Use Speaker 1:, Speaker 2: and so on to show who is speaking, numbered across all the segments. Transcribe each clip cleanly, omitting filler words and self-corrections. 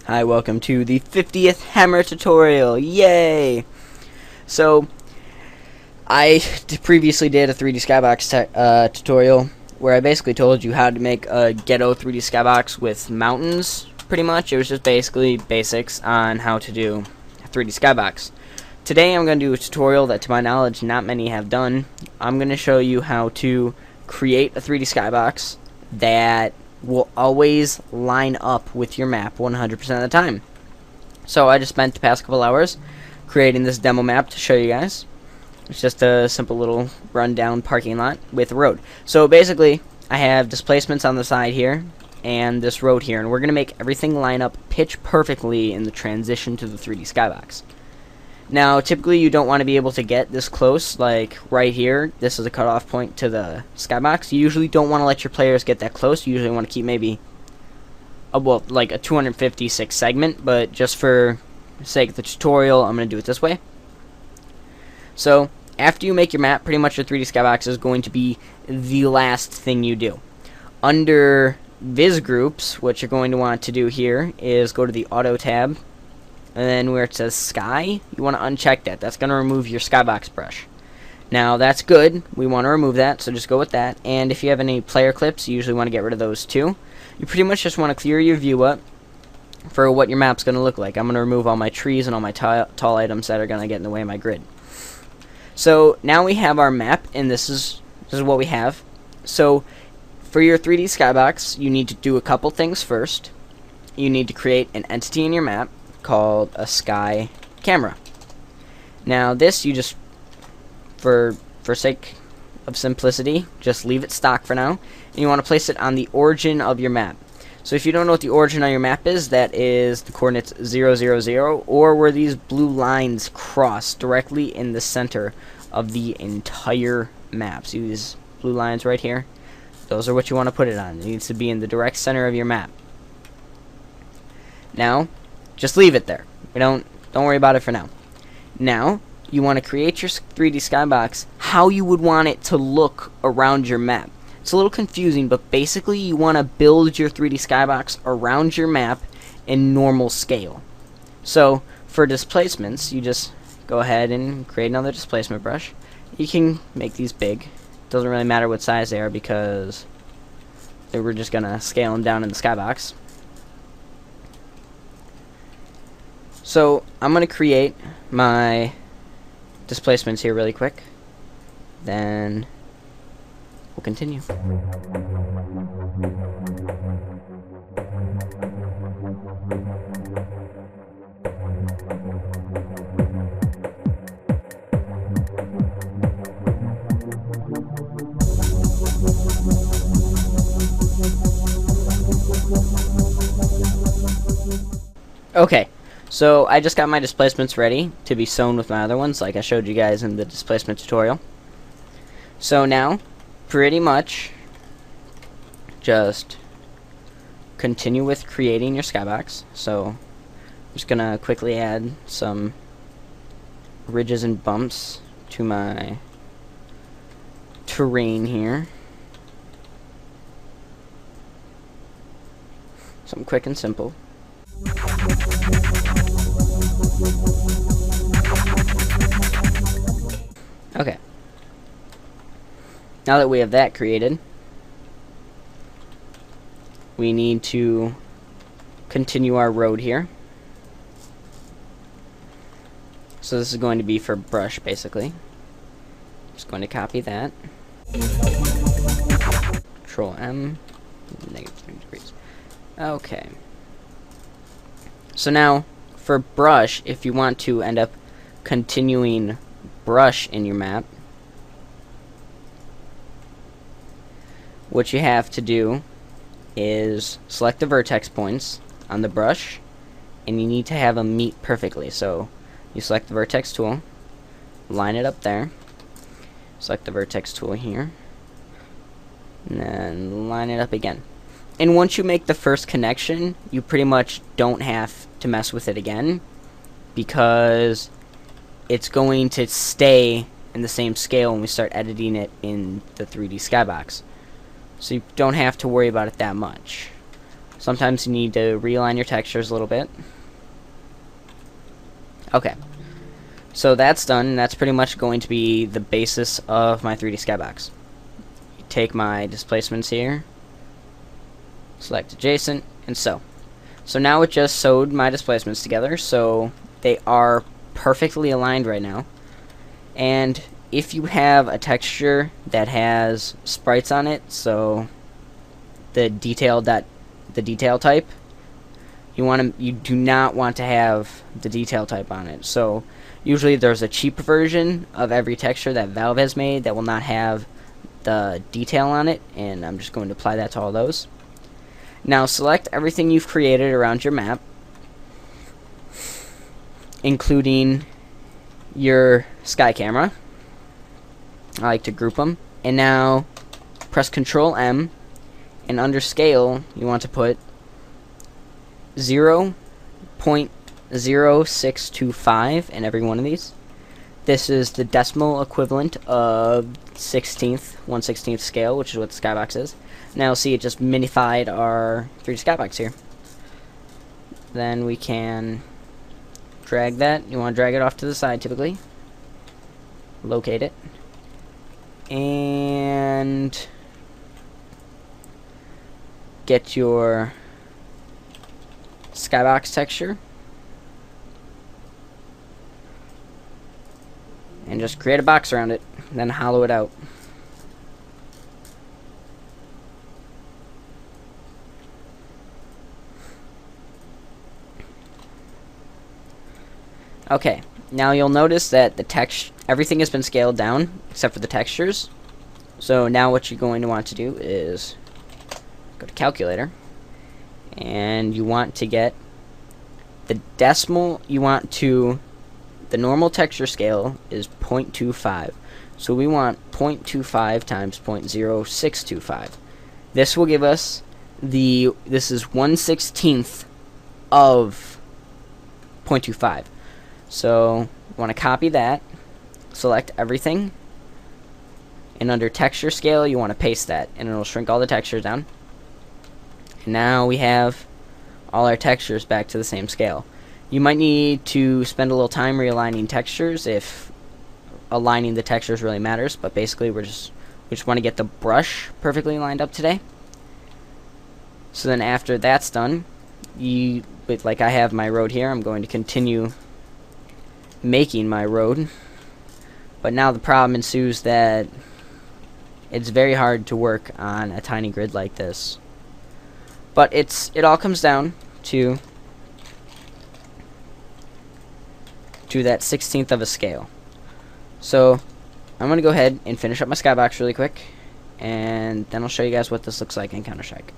Speaker 1: Hi, welcome to the 50th hammer tutorial. Yay! So, I previously did a 3D skybox tutorial where I basically told you how to make a ghetto 3D skybox with mountains, pretty much. It was just basically basics on how to do a 3D skybox. Today I'm going to do a tutorial that, to my knowledge, not many have done. I'm going to show you how to create a 3D skybox that will always line up with your map 100% of the time. So I just spent the past couple hours creating this demo map to show you guys. It's just a simple little rundown parking lot with a road. So basically I have displacements on the side here and this road here, and we're going to make everything line up pitch perfectly in the transition to the 3D skybox. Now, typically you don't want to be able to get this close, like right here. This is a cutoff point to the skybox. You usually don't want to let your players get that close. You usually want to keep maybe like a 256 segment, but just for the sake of the tutorial, I'm going to do it this way. So, after you make your map, pretty much your 3D skybox is going to be the last thing you do. Under Viz groups, what you're going to want to do here is go to the Auto tab, and then where it says Sky, you want to uncheck that. That's going to remove your skybox brush. Now, that's good. We want to remove that, so just go with that. And if you have any player clips, you usually want to get rid of those too. You pretty much just want to clear your view up for what your map's going to look like. I'm going to remove all my trees and all my tall items that are going to get in the way of my grid. So, now we have our map, and this is what we have. So, for your 3D skybox, you need to do a couple things first. You need to create an entity in your map called a sky camera. Now this, you just, for sake of simplicity, just leave it stock for now, and you want to place it on the origin of your map. So if you don't know what the origin of your map is, that is the coordinates 0, 0, 0, or where these blue lines cross directly in the center of the entire map. See these blue lines right here? Those are what you want to put it on. It needs to be in the direct center of your map. Now, just leave it there. Don't worry about it for now. Now, you want to create your 3D skybox how you would want it to look around your map. It's a little confusing, but basically you want to build your 3D skybox around your map in normal scale. So, for displacements, you just go ahead and create another displacement brush. You can make these big. Doesn't really matter what size they are because we're just going to scale them down in the skybox. So, I'm going to create my displacements here really quick. Then, we'll continue. Okay. So I just got my displacements ready to be sewn with my other ones, like I showed you guys in the displacement tutorial. So now, pretty much, just continue with creating your skybox. So I'm just gonna quickly add some ridges and bumps to my terrain here. Something quick and simple. Okay. Now that we have that created, we need to continue our road here. So this is going to be for brush, basically. Just going to copy that. Control M, -3 degrees. Okay. So now, for brush, if you want to end up continuing brush in your map, what you have to do is select the vertex points on the brush, and you need to have them meet perfectly. So you select the vertex tool, line it up there, select the vertex tool here, and then line it up again. And once you make the first connection, you pretty much don't have to mess with it again, because it's going to stay in the same scale when we start editing it in the 3D skybox. So you don't have to worry about it that much. Sometimes you need to realign your textures a little bit. Okay. So that's done. That's pretty much going to be the basis of my 3D skybox. Take my displacements here, select adjacent, and so. So now it just sewed my displacements together, so they are perfectly aligned right now. And if you have a texture that has sprites on it, so the detail type, you do not want to have the detail type on it. So usually there's a cheap version of every texture that Valve has made that will not have the detail on it, and I'm just going to apply that to all those. Now select everything you've created around your map, including your sky camera. I like to group them. And now press Control M, and under scale you want to put 0.0625 in every one of these. This is the decimal equivalent of 1/16 scale, which is what the skybox is. Now see, it just minified our 3D skybox here. Then we can drag that. You want to drag it off to the side typically. Locate it. And get your skybox texture. And just create a box around it, then hollow it out. Okay, now you'll notice that everything has been scaled down except for the textures. So now what you're going to want to do is go to calculator, and you want to get the decimal. The normal texture scale is 0.25, so we want 0.25 times 0.0625. This will give us this is 1/16 of 0.25. So you want to copy that, select everything, and under texture scale you want to paste that, and it'll shrink all the textures down. And now we have all our textures back to the same scale. You might need to spend a little time realigning textures if aligning the textures really matters, but basically we just want to get the brush perfectly lined up today. So then after that's done, like I have my road here, I'm going to continue making my road. But now the problem ensues that it's very hard to work on a tiny grid like this. But it all comes down to that 1/16 of a scale. So I'm going to go ahead and finish up my skybox really quick, and then I'll show you guys what this looks like in Counter-Strike.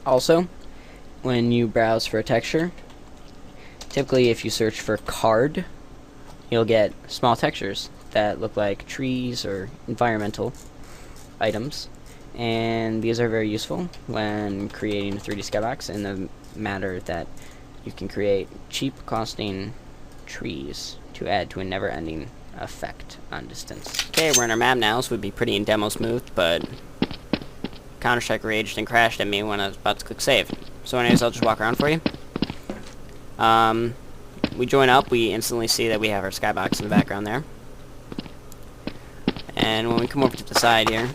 Speaker 1: Also, when you browse for a texture, typically if you search for card, you'll get small textures that look like trees or environmental items, and these are very useful when creating a 3D skybox, in the matter that you can create cheap costing trees to add to a never-ending effect on distance. Okay, we're in our map now, so we'd be pretty in demo smooth, but Counter-Strike raged and crashed at me when I was about to click save. So anyways, I'll just walk around for you. We join up, we instantly see that we have our skybox in the background there. And when we come over to the side here,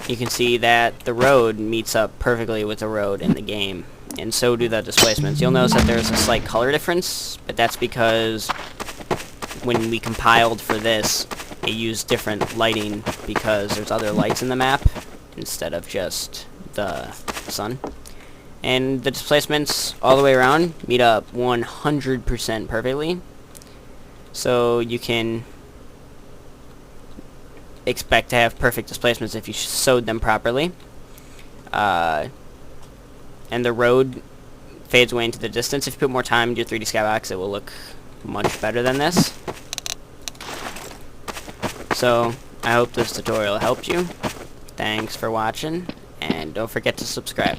Speaker 1: you can see that the road meets up perfectly with the road in the game, and so do the displacements. You'll notice that there's a slight color difference, but that's because when we compiled for this, it used different lighting because there's other lights in the map instead of just the sun. And the displacements all the way around meet up 100% perfectly, so you can expect to have perfect displacements if you sewed them properly. And the road fades away into the distance. If you put more time into your 3D skybox, it will look much better than this. So I hope this tutorial helped you. Thanks for watching, and don't forget to subscribe.